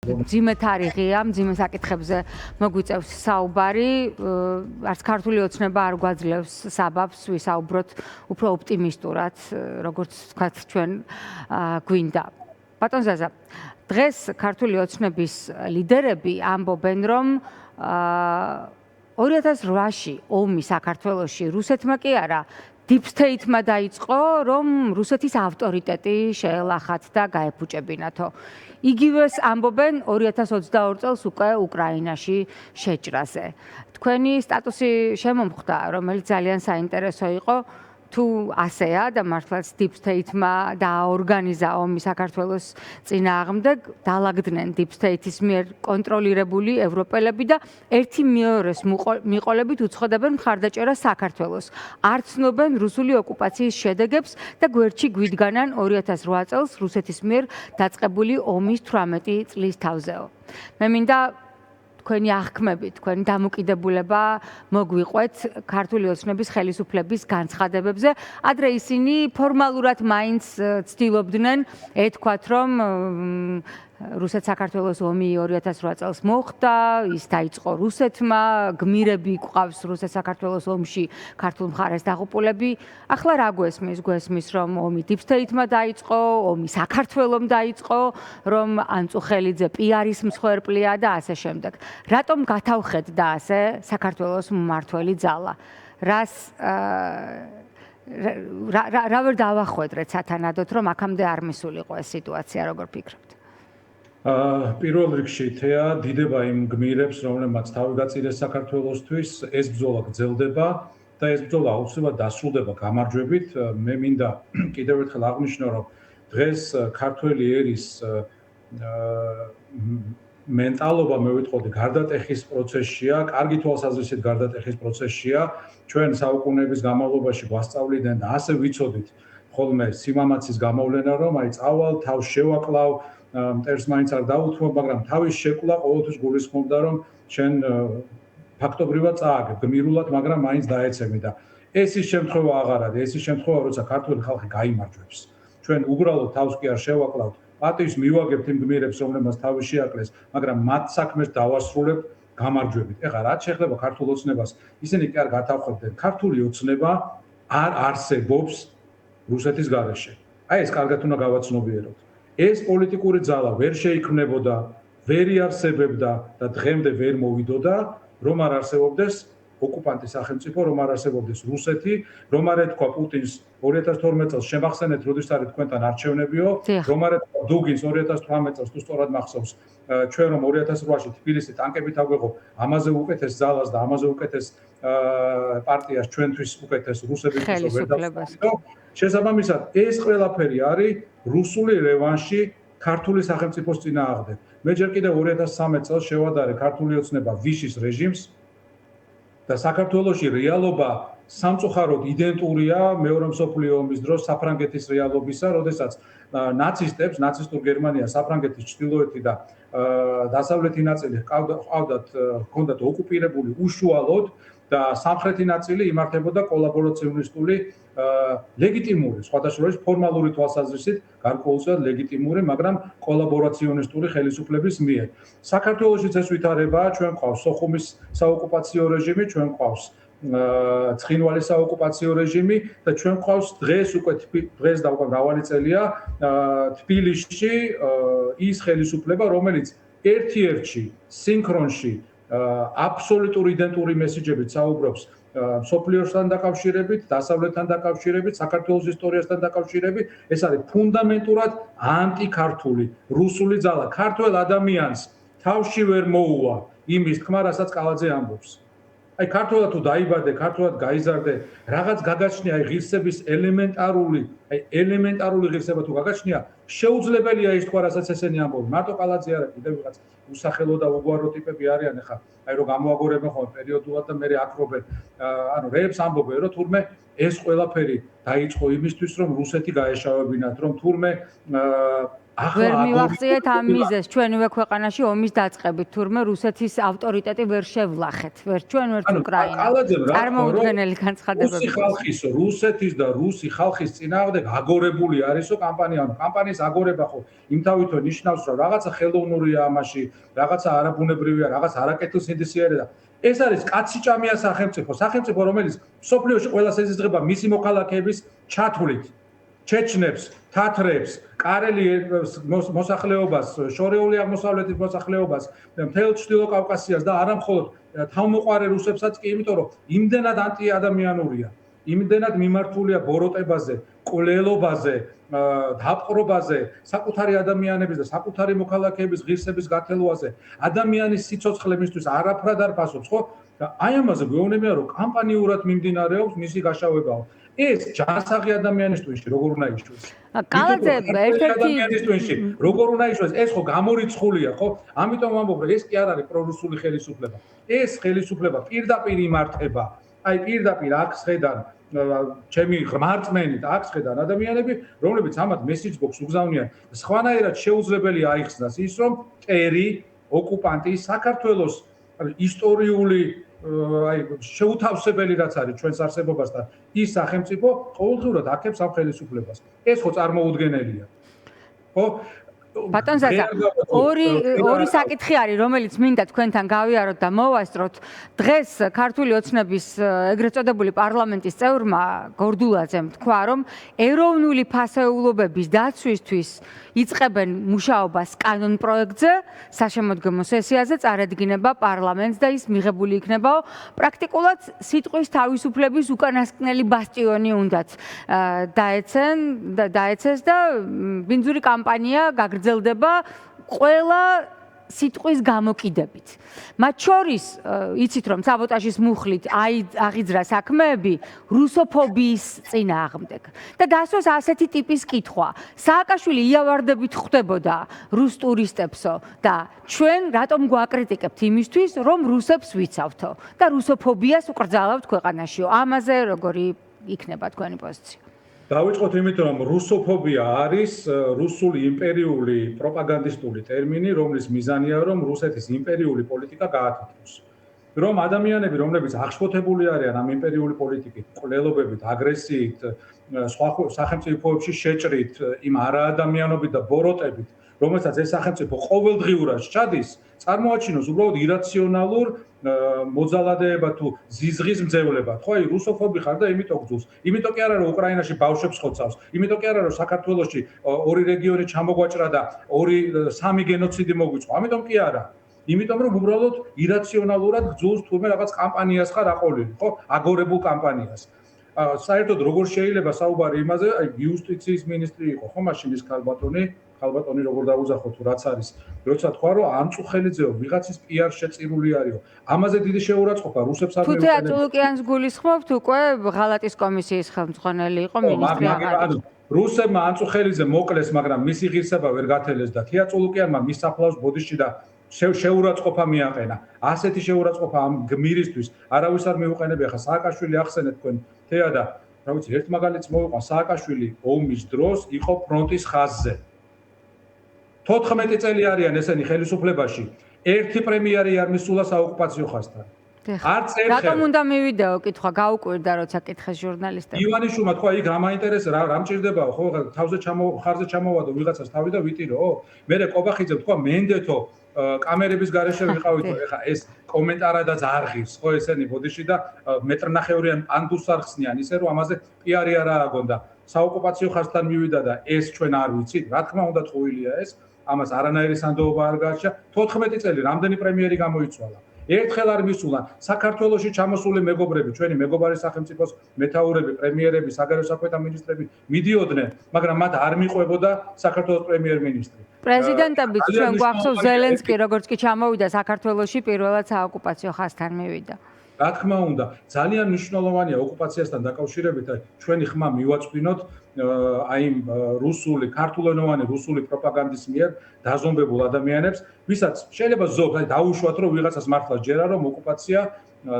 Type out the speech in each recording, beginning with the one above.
მძიმე თარიღია, მძიმე საკითხებზე მოგვიწევს საუბარი, არც ქართული ოცნება არ გვაძლევს საბაბს ვისაუბროთ უფრო ოპტიმისტურად, როგორც ვთქვათ ჩვენ გვინდა. ბატონ ზაზა, დღეს ქართული ოცნების ლიდერები ამბობენ, რომ 2008-ში ომი საქართველოში რუსეთმა კი არა, Deep State-მა დაიწყო, რომ რუსეთის ავტორიტეტი შეელახათ და გაეფუჭებინათო. იგივეს ამბობენ 2022 წელს უკვე უკრაინაში შეჭრაზე. თქვენი სტატუსი შემომხვდა, რომელიც ძალიან საინტერესო იყო, თუ ასეა და მართლაც Deep State-მა დააორგანიზა ომი საქართველოს წინააღმდეგ, დაალაგდნენ Deep State-ის მიერ კონტროლირებული ევროპელები და ერთი მეორეს მიყოლებით უცხოდებენ მხარდაჭერას საქართველოს. არ ცნობენ რუსული ოკუპაციის შედეგებს და გვერდში გვიდგანან 2008 წელს რუსეთის მიერ დაწყებული ომის 18 წლის თავზეო. მე მინდა თქვენი აღქმები, თქვენი დამოკიდებულება მოგვიყვეთ ქართული ოცნების ხელისუფლების განცხადებებზე. ადრე ისინი ფორმალურად მაინც ცდილობდნენ ეთქვათ, რომ რუსეთ-საქართველოს ომი 2008 წელს მოხდა, ის დაიწყო რუსეთმა, გმირები გვყავს რუსეთ-საქართველოს ომში ქართულ მხარეს დაღუპულები. ახლა რა გვესმის? გვესმის, რომ ომი Deep State-მა დაიწყო, ომი საქართველომ დაიწყო, რომ ანწუხელიძე პიარის მსხვერპლია და ასე შემდეგ. რატომ გათავხედდა ასე საქართველოს მმართველი ძალა? რა ვერ დავახვედრეთ სათანადოდ, რომ აქამდე არ მისულიყო ეს სიტუაცია, როგორ ფიქრობთ? პირველ რიგში თეა დიდება იმ გმირებს, რომლებმაც თავი გაწირეს საქართველოსთვის, ეს ბრძოლა გრძელდება და ეს ბრძოლა აუცილებლად დასრულდება გამარჯვებით. მე მინდა კიდევ ერთხელ აღნიშნო, რომ დღეს ქართველი ერის მენტალობა მე ვიტყოდი გარდატეხის პროცესშია, კარგი თვალსაზრისით გარდატეხის პროცესშია. ჩვენ საუკუნეების განმავლობაში გვასწავლიდნენ და ასე ვიცოდით ხოლმე სიმამაცის გამოვლენა, რომ აი წავალ თავს შევაკლავ მტერს მაინც არ დაუთმობ, მაგრამ თავის შეკვლა ყოველთვის გულისხმობდა, რომ შენ ფაქტობრივად წააგებ, გმირულად, მაგრამ მაინც დაეცემი და ეს ის შემთხვევა აღარ არის, ეს ის შემთხვევა, როცა ქართული ხალხი გაიმარჯვებს. ჩვენ უბრალოდ თავს კი არ შევაკლავთ, პატივს მივაგებთ იმ გმირებს, რომლებმაც თავი შეაკლეს, მაგრამ მათ საქმეს დავასრულებთ გამარჯვებით. ეხლა რაც შეეხება ქართულ ოცნებას, ისინი კი არ გათავხედდნენ. ქართული ოცნება არ არსებობს რუსეთის გარეშე. აი ეს კარგად უნდა გავაცნობიეროთ. ეს პოლიტიკური ძალა ვერ შეიქმნებოდა, ვერ იარსებებდა და დღემდე ვერ მოვიდოდა, რომ არ არსებობდეს ოკუპანტის სახელმწიფო, რომ არ არსებობდეს რუსეთი, რომ არ ეთქვა პუტინს 2012 წელს შემახსენეთ, როდის არის თქვენთან არჩევნებიო, რომ არ ეთქვა დუგინს 2018 წელს თუ სწორად მახსოვს, ჩვენ რომ 2008-ში თბილისში ტანკებით აგვეღო, ამაზე უკეთეს ძალას და ამაზე უკეთეს პარტიას ჩვენთვის უკეთეს რუსების ხელისუფლებას. შესაბამისად, ეს ყველაფერი არის რუსული რევანში ქართული სახელმწიფოს წინააღმდეგ. მე ჯერ კიდევ 2013 წელს შევადარე ქართული ოცნება ვიშის რეჟიმს და საქართველოში რეალობა სამწუხაროდ იდენტურია მეორე მსოფლიო ომის დროს საფრანგეთის რეალობისა, როდესაც ნაცისტებს, ნაცისტურ გერმანიას საფრანგეთის ჩრდილოეთი და დასავლეთი ნაწილი ჰქონდათ ოკუპირებული უშუალოდ და სამხრეთი ნაწილი იმართებოდა კოლაბორაციონისტული ლეგიტიმური, სხვადასხვა შორის ფორმალური თვალსაზრისით გარკვეულწილად ლეგიტიმური, მაგრამ კოლაბორაციონისტული ხელისუფლების მიერ. საქართველოშიც ეს ვითარებაა, ჩვენ ყავს სოხუმის საოკუპაციო რეჟიმი, ჩვენ ყავს ცხინვალის საოკუპაციო რეჟიმი და ჩვენ ყავს დღეს და უკვე მრავალი წელია თბილისში ის ხელისუფლება, რომელიც ერთ-ერთში სინქრონში აბსოლუტური იდენტური მესიჯებით საუბრობს მსოფლიოსთან დაკავშირებით, დასავლეთთან დაკავშირებით, საქართველოს ისტორიასთან დაკავშირებით, ეს არის ფუნდამენტურად ანტიქართული რუსული ძალა. ქართველ ადამიანს თავში ვერ მოუვა იმის თქმა, რასაც კალაძე ამბობს. აი ქართველად თუ დაიბადე, ქართულად გაიზარდე, რაღაც გაგაჩნია აი ღირსების ელემენტარული ღირსება თუ გაგაჩნია, შეუძლებელია ის თქვა, რასაც ესენი ამბობენ. მარტო კალაძე არა, კიდევ ვიღაც უსახელო და უგვარო ტიპები არიან, ახლა აი რომ გამოაგორებენ ხოლმე პერიოდულად და მე აქრობენ, ანუ რეებს ამბობენ, რომ თურმე ეს ყველაფერი დაიწყო იმისთვის, რომ რუსეთი გაეშავებინათ, რომ თურმე ვერ მივახციეთ ამ მიზეზს ჩვენივე ქვეყანაში ომის დაწყებით, თურმე რუსეთის ავტორიტეტი ვერ შევлахეთ, ჩვენ ვერც უკრაინა. წარმოუდგენელი განცხადებები. რუსეთის და რუსი ხალხის წინააღმდეგ აგორებული არისო კამპანია, კამპანიის აგორება ხო იმთავითო ნიშნავს, რომ რაღაცა ხელოვნურია ამაში, რაღაცა არაბუნებრივია, რაღაც არაკეთილსინდისიერი და ეს არის კაციჭამია სახელმწიფო, რომელიც სოფლიოში ყველას ეზიზღება მისი მოქალაქეების ჩათვლით. ჩეჩნებს, თათრებს, კარელი მოსახლეობას, შორეული აღმოსავლეთის მოსახლეობას, მთელ ჩრდილო კავკასიას და არა მხოლოდ თავმოყარე რუსებსაც კი, იმიტომ რომ იმდენად ანტიადამიანურია, იმდენად მიმართულია ბოროტებაზე, კვლელობაზე, დაპყრობაზე, საკუთარი ადამიანების და საკუთარი მოქალაქეების ღირსების გათელვაზე, ადამიანის სიცოცხლე მისთვის არაფრად არ პასუხობს, ხო? და აი ამაზე გვეუბნებიან, რომ კამპანიურად მიმდინარეობს მისი გაშავებაო. ეს ჯანსაღი ადამიანის ტვინში როგორ უნდა იშვეს? კალაძე ერთ-ერთი ადამიანის ტვინში როგორ უნდა იშვეს? ეს ხო გამორიცხულია, ხო? ამიტომ ვამბობ, რომ ეს კი არ არის პრორუსული ხელისუფლება. ეს ხელისუფლება პირდაპირ იმართება. აი პირდაპირ აქ შედან ჩემი ღმერთმენით აქ შედან ადამიანები, რომლებიც ამათ მესიჯს ბოქს უგზავნიან. სხვანაირად შეუძლებელი აიხსნას ის, რომ ტერი ოკუპანტი საქართველოს ისტორიული აი შეუთავსებელი რაც არის ჩვენს არსებობასთან ის სახელმწიფო ყოველდღურად აქებს ამ ხელისუფლებას. ეს ხო წარმოუდგენელია. ხო? ბატონ ზაზა, ორი საკითხი არის, რომელიც მინდა თქვენთან გავიაროთ და მოვასწროთ. დღეს ქართული ოცნების ეგრეთ წოდებული პარლამენტის წევრმა გორდულაძემ თქვა, რომ ეროვნული ფასეულობების დაცვისთვის იწყებენ მუშაობას კანონ პროექტზე, საშემოდგომო სესიაზე წარედგინება პარლამენტს და ის მიღებული იქნება პრაქტიკულად სიტყვის თავისუფლების უკანასკნელი ბასტიონი უნდათ დაეცეს და ბინძური კამპანია გაგრძელდება ყველა სიტყვის გამოკიდებით. მათ შორის იცით რომ საბოტაჟის მუხლით აღიძრა საქმეები რუსოფობიის წინააღმდეგ. და დასვეს ასეთი ტიპის კითხვა. სააკაშვილი იავარდებით ხვდებოდა რუს ტურისტებსო და ჩვენ რატომ გვაკრიტიკებთ იმისთვის, რომ რუსებს ვიცავთო და რუსოფობიას უკრძალავთ ქვეყანაშიო. ამაზე როგორი იქნება თქვენი პოზიცია? დავიწყოთ იმიტომ, რომ რუსოფობია არის რუსული იმპერიული პროპაგანდისტული ტერმინი, რომლის მიზანია, რომ რუსეთის იმპერიული პოლიტიკა გაათეთროს. რომ ადამიანები, რომლებიც აღშფოთებული არიან ამ იმპერიული პოლიტიკით, კვლელობებით, აგრესიით, სხვა სახელმწიფოებში შეჭრით, იმ არაადამიანობით და ბოროტებით, რომელსაც ეს სახელმწიფო ყოველდღიურად სჩადის, წარმოაჩინოს უბრალოდ ირაციონალურ მოძალადეებად თუ ზიზღის მძევლებად. ხო, აი რუსოფობი ხარ და იმიტომ გძულს. იმიტომ კი არა რომ უკრაინაში ბავშვებს ხოცავს, იმიტომ კი არა რომ საქართველოში ორი რეგიონი ჩამოგვაჭრა და სამი გენოციდი მოგვიწვა. ამიტომ კი არა. იმიტომ რომ უბრალოდ ირაციონალურად გძულს თურმე რაღაც კამპანიას ხარ აყოლილი, ხო? აგორებულ კამპანიას. საერთოდ როგორ შეიძლება საუბარი იმაზე, აი იუსტიციის მინისტრი იყო, ხო, მაშინ ის ქალბატონი როგორ დაუძახო თუ რაც არის. როცა თქვა რომ ამწუხელიძეო ვიღაცის პიარ შეწირული არისო. ამაზე დიდი შეურაცხყოფა რუსებს არ მეუყენებია. თუ თეატრულიანს გულისხმობთ, უკვე ღალატის კომისიის ხელმძღვანელი იყო მინისტრი აღარ. რუსებმა ამწუხელიძე მოკლეს, მაგრამ მისი ღირსება ვერ გათელეს და თეატრულიანმა მის საფლავს ბოდიში და შეურაცხყოფა მიაყენა. ასეთი შეურაცხყოფა ამ გმირისთვის არავის არ მეუყენებია. ხა სააკაშვილი ახსენეთ თქვენ თეადა, რა ვიცი, ერთ მაგალითს მოვიყვან, სააკაშვილი ომის დროს იყო ფრონტის ხაზზე. 14 წელი არიან ესენი ხელისუფლებაში. ერთი პრემიერი არ მისულა საოკუპაციო ხაზთან. არც ერთხელ. რატომ უნდა მივიდეო კითხვა გაუკვირდა როცა კითხეს ჟურნალისტები. ივანიშვილმა თქვა იქ რა მაინტერესებს რა მჭირდებაო ხო ხარზე ჩამოვადო ვიღაცას თავი და ვიტიროო. მერე კობახიძემ თქვა მენდეთო კამერების გარეშე ვიყავით ეხა ეს კომენტარადაც არ ღირს ხო ესენი ბოდიში და მეტრნახევრიან პანდუს არ ხსნიან ისე რომ ამაზე პიარი არ ააგონდა. საოკუპაციო ხაზთან მივიდა და ეს ჩვენ არ ვიცით. რა თქმა უნდა ტყუილია ეს. ამას არანაირი სანდოობა არ გააჩნია. 14 წელი რამდენი პრემიერი გამოიცვალა. ერთხელ არ მისულა საქართველოში ჩამოსული მეგობრები, ჩვენი მეგობარი სახელმწიფოს მეთაურები, პრემიერები, საგარეო საქმეთა მინისტრები მიდიოდნენ, მაგრამ მათ არ მიყვებოდა საქართველოს პრემიერ-მინისტრი. პრეზიდენტებიც ჩვენ გვახსოვს ზელენსკი როგორც კი ჩამოვიდა საქართველოში პირველად საოკუპაციო ხაზთან მივიდა. რა თქმა უნდა, ძალიან მნიშვნელოვანია ოკუპაციასთან დაკავშირებით ჩვენი ხმა მივაწვინოთ აი რუსული, ქართულენოვანი რუსული პროპაგანდის მიერ დაზომბებულ ადამიანებს, ვისაც შეიძლება ზოგადად დაუშვათ, რომ ვიღაცას მართლა ჯერა, რომ ოკუპაცია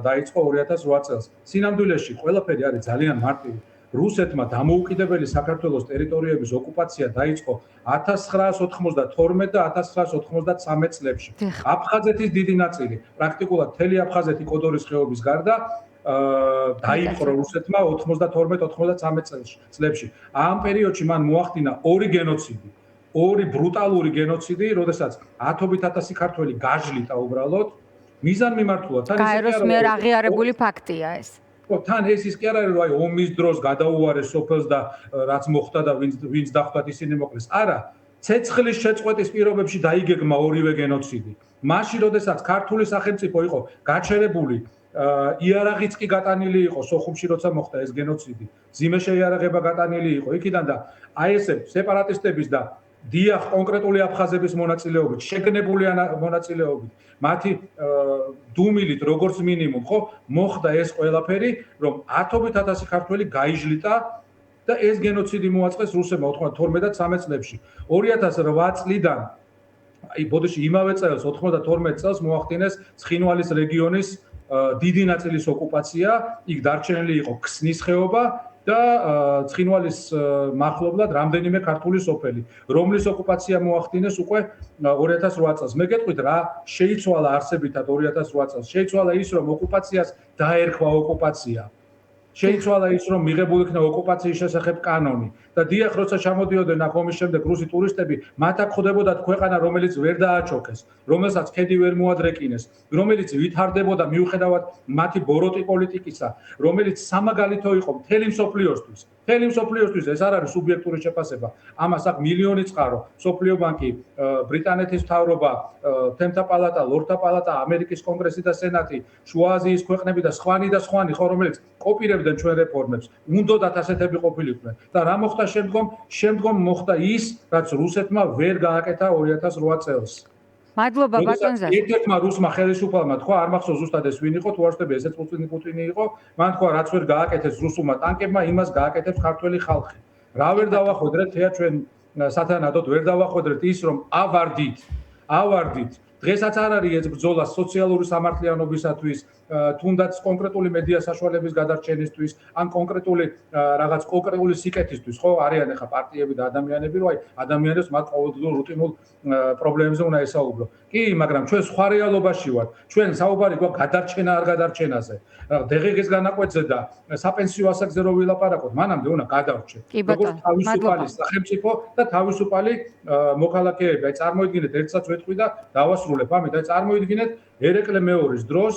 დაიწყო 2008 წელს. სინამდვილეში ყველაფერი არის ძალიან მარტივი. რუსეთმა დამოუკიდებელი საქართველოს ტერიტორიების ოკუპაცია დაიწყო 1992 და 1993 წლებში. აფხაზეთის დიდი ნაწილი, პრაქტიკულად მთელი აფხაზეთი კოდორის ხეობის გარდა დაიპყრო რუსეთმა 92-93 წლებში. ამ პერიოდში მან მოახდინა ორი გენოციდი. ორი ბრუტალური გენოციდი, როდესაც ათობით ათასი ქართველი გაჟლიტა უბრალოდ მიზანმიმართულად. გაეროს მიერ აღიარებული ფაქტია ეს. თან ეს ის კი არ არის, რომ აი ომის დროს გადაუარეს სოფელს და რაც მოხდა და ვინც დახვდათ ისინი მოკლეს. არა, ცეცხლის შეწყვეტის პირობებში დაიგეგმა ორივე გენოციდი. მაშინ, როდესაც ქართული სახელმწიფო იყო გაჩერებული, იარაღიც კი გატანილი იყო სოხუმში, როცა მოხდა ეს გენოციდი. მძიმე შეიარაღება გატანილი იყო იქიდან და აი ესე სეპარატისტების და დიახ კონკრეტული აფხაზების მონაწილეობით, შეგნებული მონაწილეობით, მათი დუმილით როგორც მინიმუმ, ხო, მოხდა ეს ყველაფერი, რომ ათობით ათასი ქართველი გაიჟლიტა და ეს გენოციდი მოაწყეს რუსებმა 92-13 წლებში. 2008 წლიდან აი ბოდიში იმავე წელს 92 წელს მოახდინეს ცხინვალის რეგიონის დიდი ნაწილის ოკუპაცია, იქ დარჩენილი იყო ქსნის ხეობა და ცხინვალის მახლობლად რამდენიმე ქართული სოფელი, რომლის ოკუპაცია მოახდინეს უკვე 2008 წელს. მე გეტყვით რა შეიცვალა არსებითად 2008 წელს. შეიცვალა ის, რომ ოკუპაციას დაერქვა ოკუპაცია. შეიცვალა ის, რომ მიღებული იქნა ოკუპაციის შესახებ კანონი და დიახ, როცა ჩამოდიოდნენ აქ ომის შემდეგ რუსი ტურისტები, მათ აქ ხვდებოდათ ქვეყანა, რომელიც ვერ დააჩოქეს, რომელსაც ქედი ვერ მოადრეკინეს, რომელიც ვითარდებოდა მიუხედავად მათი ბოროტი პოლიტიკისა, რომელიც სამაგალითო იყო მთელი მსოფლიოსთვის. მთელი მსოფლიოსთვის ეს არ არის სუბიექტური შეფასება. ამას აქ მილიონი წყარო, მსოფლიო ბანკი, ბრიტანეთის მთავრობა, თემთა პალატა, ლორდთა პალატა, ამერიკის კონგრესი და სენატი, შუა აზიის ქვეყნები და სხვანი, ხო, რომელიც კოპირებდნენ ჩვენ რეფორმებს. უნდათ ასეთები ყოფილიყვნენ. და რა მოხდა შემდგომ? შემდგომ მოხდა ის, რაც რუსეთმა ვერ გააკეთა 2008 წელს. მადლობა ბატონ ზაშა. ერთ-ერთმა რუსმა ხელისუფალმა თქვა, არ მახსოვს ზუსტად ეს ვინ იყო, თუ არ ვთქვი, ესეც პუტინი იყო, მან თქვა, რაც ვერ გააკეთეს რუსულმა ტანკებმა, იმას გააკეთებს ქართველი ხალხი. რა ვერ დავახვედრეთ, თეა ჩვენ სათანადოდ ვერ დავახვედრეთ ის, რომ ავარდით. დღესაც არ არის ეს ბრძოლა სოციალური სამართლიანობისათვის, თუნდაც კონკრეტული მედია საშუალების გადარჩენისთვის, ან კონკრეტული სიკეთისთვის, ხო, არიან ახლა პარტიები და ადამიანები, რომ აი ადამიანებს მათ ყოველდღიურ რუტინულ პრობლემებზე უნდა ესაუბრო. კი, მაგრამ ჩვენ სხვა რეალობაში ვართ. ჩვენ საუბარი გვაქვს გადარჩენა არ გადარჩენაზე. დღე-დღეს განაკვეთზე და საპენსიო ასაკზე რო ვილაპარაკოთ, მანამდე უნდა გადავრჩეთ. როგორც თავისუფალი სახელმწიფო და თავისუფალი მოქალაქეები. აი წარმოიდგინეთ, ერთსაც ვეთქვი და დავასრულებ ამით, აი წარმოიდგინეთ ერეკლე მეორის დროს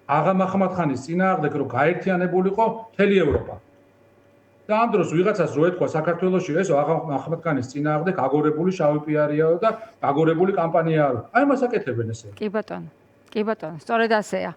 აღა მაჰმად-ხანის წინააღმდეგ რო გაერთიანებულიყო მთელი ევროპა. და ამ დროს ვიღაცას რო ეთქვა საქართველოში ეს აღა მაჰმად-ხანის წინააღმდეგ აგორებული შავი პიარიაო და აგორებული კამპანიაა. აი მას აკეთებენ ესე. კი ბატონო, სწორედ ასეა.